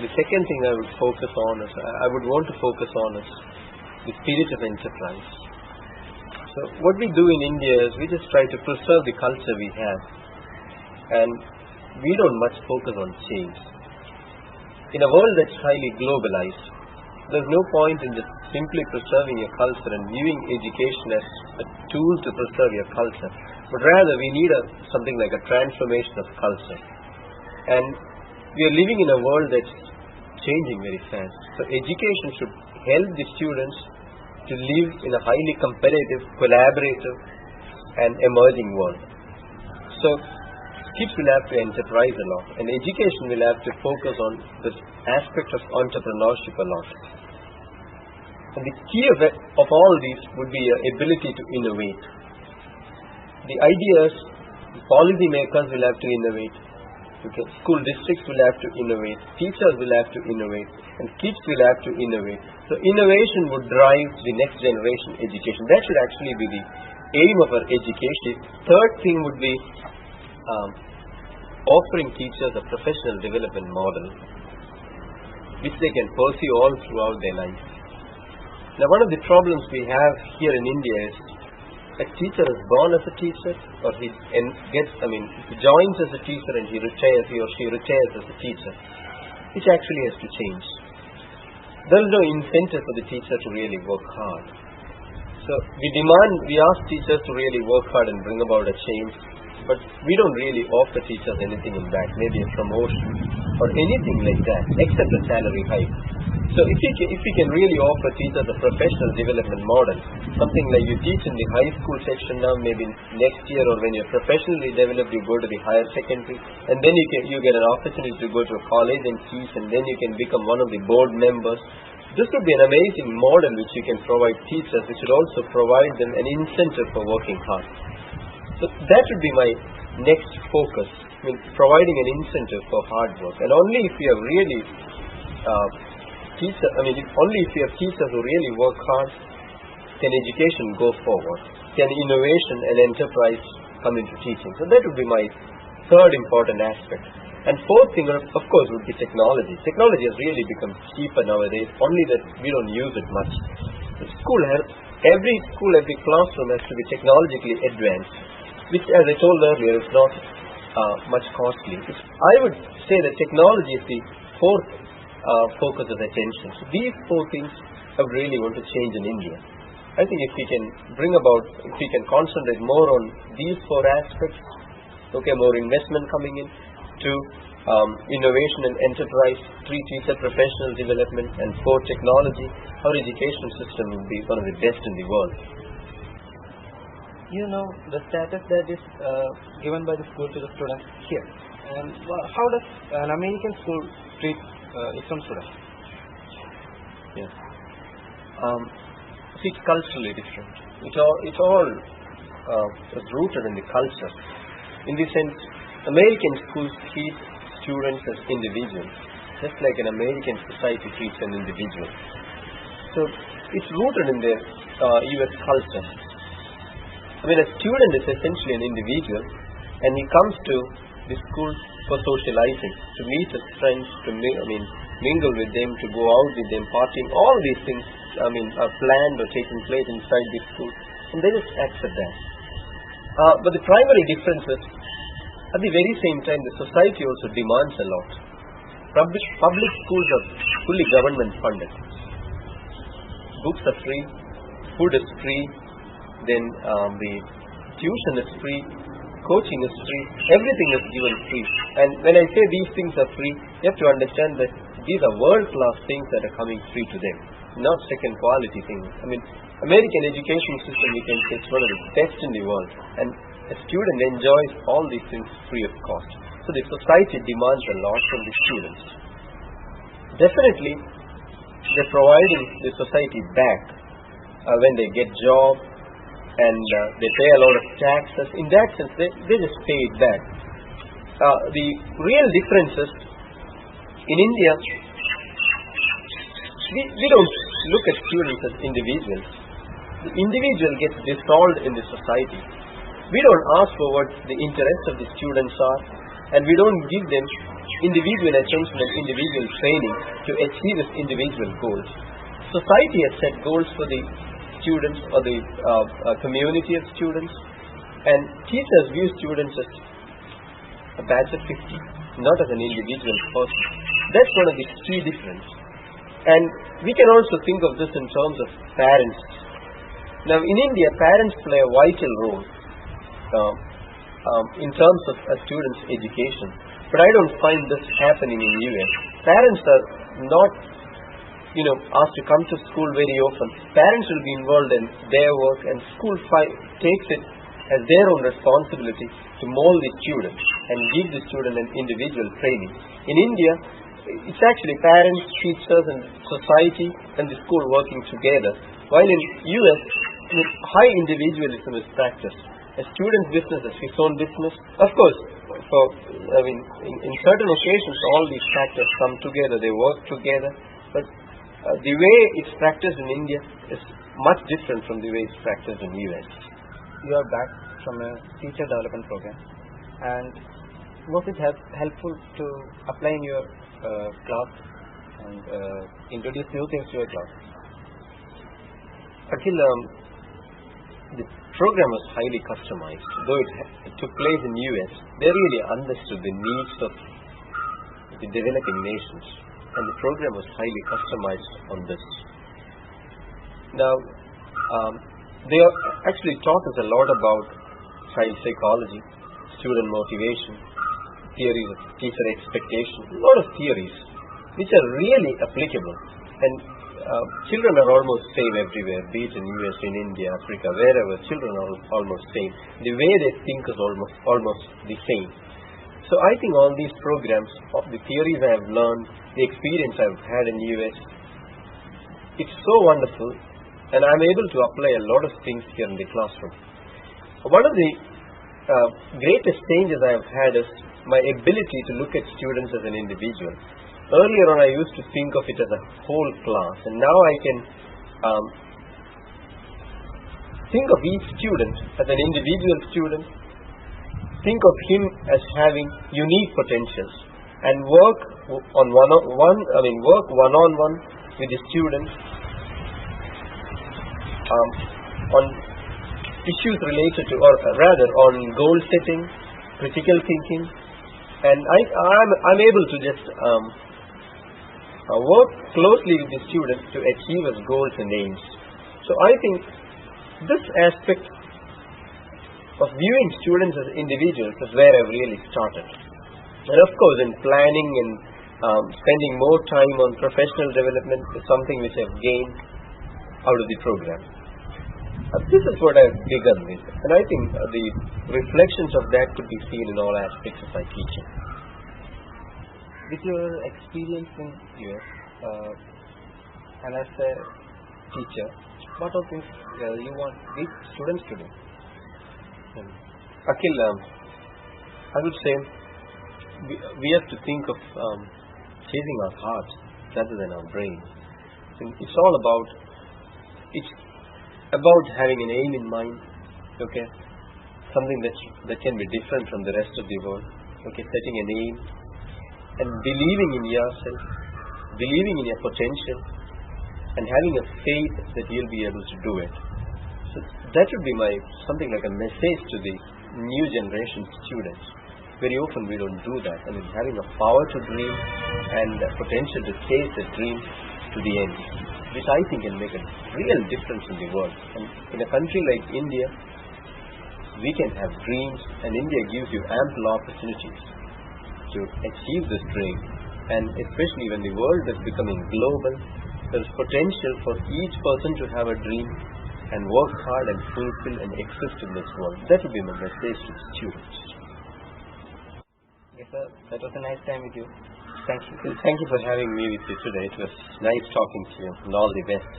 The second thing I would focus on is, I would want to focus on is the spirit of enterprise. So what we do in India is we just try to preserve the culture we have, and we don't much focus on change. In a world that's highly globalized, there's no point in just simply preserving your culture and viewing education as a tool to preserve your culture, but rather we need something like a transformation of culture. And we are living in a world that's changing very fast. So education should help the students to live in a highly competitive, collaborative and emerging world. So kids will have to enterprise a lot, and education will have to focus on this aspect of entrepreneurship a lot. And the key of all these would be your ability to innovate. The ideas, policy makers will have to innovate. Okay. School districts will have to innovate. Teachers will have to innovate. And kids will have to innovate. So innovation would drive the next generation education. That should actually be the aim of our education. Third thing would be offering teachers a professional development model which they can pursue all throughout their life. Now, one of the problems we have here in India is a teacher is born as a teacher, or he joins as a teacher and he or she retires as a teacher, which actually has to change. There is no incentive for the teacher to really work hard. So we ask teachers to really work hard and bring about a change, but we don't really offer teachers anything in back, maybe a promotion or anything like that, except a salary hike. So if we can really offer teachers a professional development model, something like you teach in the high school section now, maybe next year, or when you're professionally developed, you go to the higher secondary, and then you get an opportunity to go to a college and teach, and then you can become one of the board members. This would be an amazing model which you can provide teachers, which would also provide them an incentive for working hard. So that would be my next focus, providing an incentive for hard work. And only if you have really only if you have teachers who really work hard, can education go forward, can innovation and enterprise come into teaching. So that would be my third important aspect. And fourth thing, of course, would be technology. Technology has really become cheaper nowadays, only that we don't use it much. Every classroom has to be technologically advanced, which, as I told earlier, is not much costly. I would say that technology is the fourth focus of attention. So these four things I really want to change in India. I think if we can concentrate more on these four aspects, more investment coming in, 2, innovation and enterprise, 3, teacher professional development, and 4, technology, our education system will be one of the best in the world. You know the status that is given by the school to the students here. And how does an American school treat its own students? Yes. It's culturally different. It all is rooted in the culture. In this sense, American schools treat students as individuals, just like an American society treats an individual. So it's rooted in their US culture. A student is essentially an individual, and he comes to the school for socializing, to meet his friends, to mingle with them, to go out with them, partying. All these things, are planned or taking place inside the school, and they just accept that. But the primary difference is, at the very same time, the society also demands a lot. Public schools are fully government funded. Books are free, food is free, then the tuition is free, coaching is free, everything is given free. And when I say these things are free, you have to understand that these are world-class things that are coming free to them, not second-quality things. American education system, we can say, is one of the best in the world, and a student enjoys all these things free of cost. So the society demands a lot from the students. Definitely, they're providing the society back when they get job, and they pay a lot of taxes. In that sense, they just pay it back. The real difference is, in India, we don't look at students as individuals. The individual gets dissolved in the society. We don't ask for what the interests of the students are, and we don't give them individual attention and individual training to achieve its individual goals. Society has set goals for the students or the community of students, and teachers view students as a batch of 50, not as an individual person. That's one of the key differences. And we can also think of this in terms of parents. Now, in India, parents play a vital role in terms of a student's education. But I don't find this happening in US. Parents are not, asked to come to school very often. Parents will be involved in their work, and school takes it as their own responsibility to mold the student and give the student an individual training. In India, it's actually parents, teachers, and society and the school working together. While in US, high individualism is practiced. A student's business is his own business. Of course, in certain occasions, all these factors come together, they work together. But the way it's practiced in India is much different from the way it's practiced in US. You are back from a teacher development program, and was it helpful to apply in your class and introduce new things to your class? Akhil, the program was highly customized. Though it took place in US, they really understood the needs of the developing nations, and the program was highly customized on this. Now, they actually taught us a lot about child psychology, student motivation, theories of teacher expectation, a lot of theories which are really applicable. And children are almost same everywhere, be it in US, in India, Africa, wherever. Children are almost same. The way they think is almost the same. So I think all these programs, the theories I have learned, the experience I've had in US, it's so wonderful, and I'm able to apply a lot of things here in the classroom. One of the greatest changes I've had is my ability to look at students as an individual. Earlier on, I used to think of it as a whole class, and now I can think of each student as an individual student, think of him as having unique potentials, and work one-on-one with the student on issues related to, or rather on goal setting, critical thinking, and I'm able to just work closely with the students to achieve his goals and aims. So I think this aspect of viewing students as individuals is where I've really started. And of course, in planning and spending more time on professional development is something which I've gained out of the program. This is what I've begun with, and I think the reflections of that could be seen in all aspects of my teaching. With your experience in US and as a teacher, what are things you want these students to do? Akhil, I would say we have to think of chasing our hearts rather than our brain. It's all about having an aim in mind, okay? Something that can be different from the rest of the world, okay? Setting an aim and believing in yourself, believing in your potential, and having a faith that you'll be able to do it. So that would be something like a message to the new generation students. Very often we don't do that. I mean, having a power to dream and a potential to chase a dream to the end, which I think can make a real difference in the world. And in a country like India, we can have dreams, and India gives you ample opportunities to achieve this dream. And especially when the world is becoming global, there is potential for each person to have a dream and work hard and fulfill and exist in this world. That would be my message to the students. Yes, sir. That was a nice time with you. Thank you. Thank you for having me with you today. It was nice talking to you, and all the best.